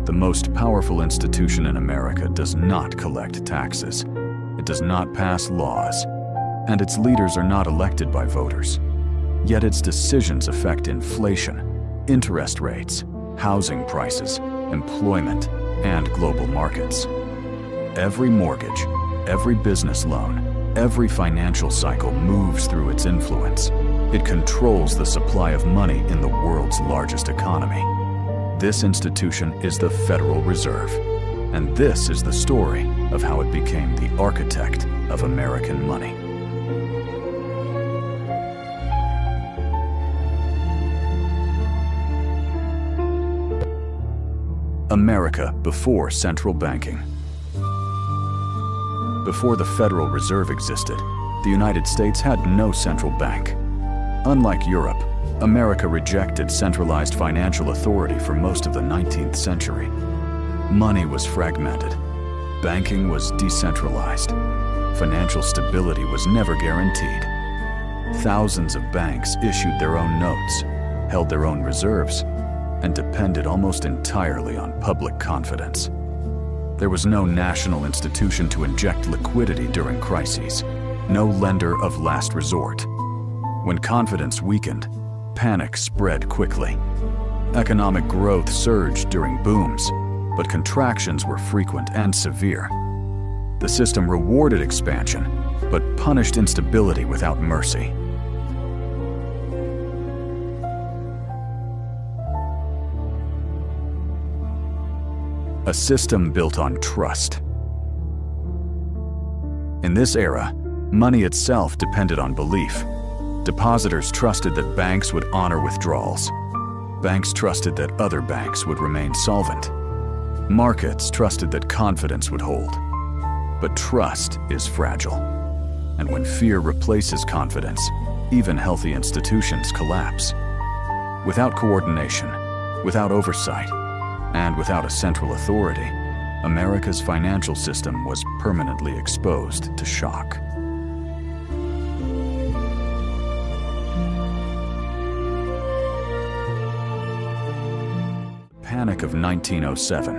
The most powerful institution in America does not collect taxes. It does not pass laws, and its leaders are not elected by voters. Yet its decisions affect inflation, interest rates, housing prices, employment, and global markets. Every mortgage, every business loan, every financial cycle moves through its influence. It controls the supply of money in the world's largest economy. This institution is the Federal Reserve, and this is the story of how it became the architect of American money. America before central banking. Before the Federal Reserve existed, the United States had no central bank. Unlike Europe, America rejected centralized financial authority for most of the 19th century. Money was fragmented. Banking was decentralized. Financial stability was never guaranteed. Thousands of banks issued their own notes, held their own reserves, and depended almost entirely on public confidence. There was no national institution to inject liquidity during crises, no lender of last resort. When confidence weakened, panic spread quickly. Economic growth surged during booms, but contractions were frequent and severe. The system rewarded expansion, but punished instability without mercy. A system built on trust. In this era, money itself depended on belief. Depositors trusted that banks would honor withdrawals. Banks trusted that other banks would remain solvent. Markets trusted that confidence would hold. But trust is fragile. And when fear replaces confidence, even healthy institutions collapse. Without coordination, without oversight, and without a central authority, America's financial system was permanently exposed to shock. Panic of 1907.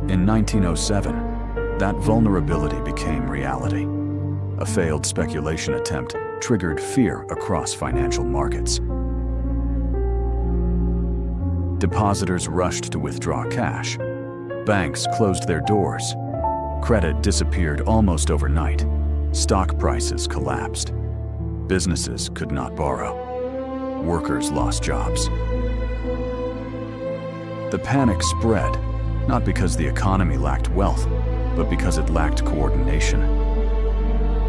In 1907, that vulnerability became reality. A failed speculation attempt triggered fear across financial markets. Depositors rushed to withdraw cash. Banks closed their doors. Credit disappeared almost overnight. Stock prices collapsed. Businesses could not borrow. Workers lost jobs. The panic spread, not because the economy lacked wealth, but because it lacked coordination.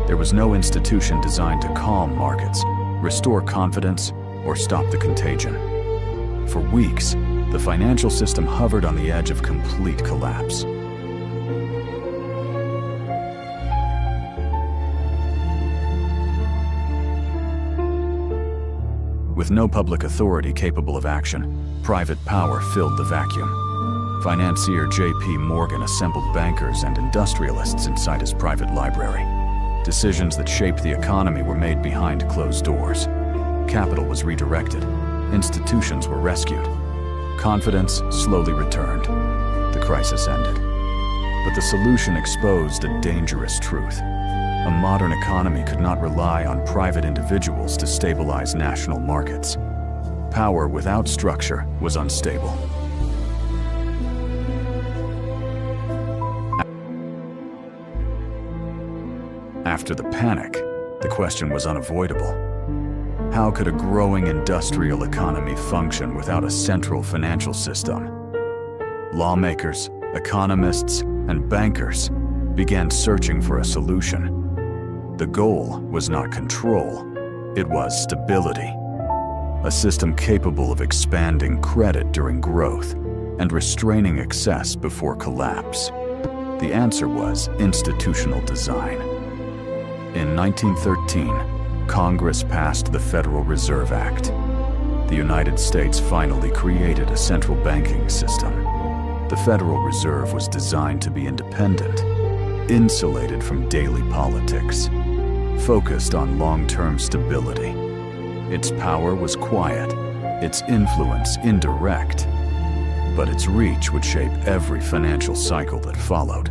There was no institution designed to calm markets, restore confidence, or stop the contagion. For weeks, the financial system hovered on the edge of complete collapse. With no public authority capable of action, private power filled the vacuum. Financier J.P. Morgan assembled bankers and industrialists inside his private library. Decisions that shaped the economy were made behind closed doors. Capital was redirected. Institutions were rescued. Confidence slowly returned. The crisis ended. But the solution exposed a dangerous truth. A modern economy could not rely on private individuals to stabilize national markets. Power without structure was unstable. After the panic, the question was unavoidable. How could a growing industrial economy function without a central financial system? Lawmakers, economists, and bankers began searching for a solution. The goal was not control, it was stability. A system capable of expanding credit during growth and restraining excess before collapse. The answer was institutional design. In 1913, Congress passed the Federal Reserve Act. The United States finally created a central banking system. The Federal Reserve was designed to be independent, insulated from daily politics, focused on long-term stability. Its power was quiet, its influence indirect. but its reach would shape every financial cycle that followed.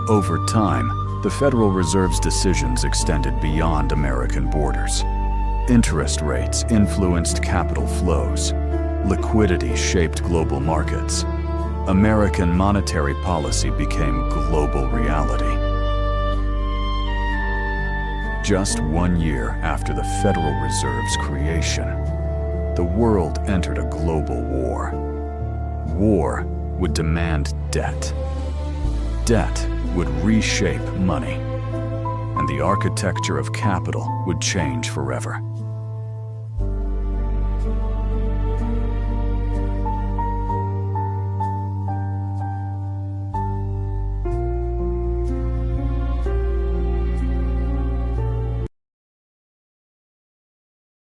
Over time, the Federal Reserve's decisions extended beyond American borders. Interest rates influenced capital flows. Liquidity shaped global markets. American monetary policy became global reality. Just 1 year after the Federal Reserve's creation, the world entered a global war. War would demand debt. Debt would reshape money, and the architecture of capital would change forever.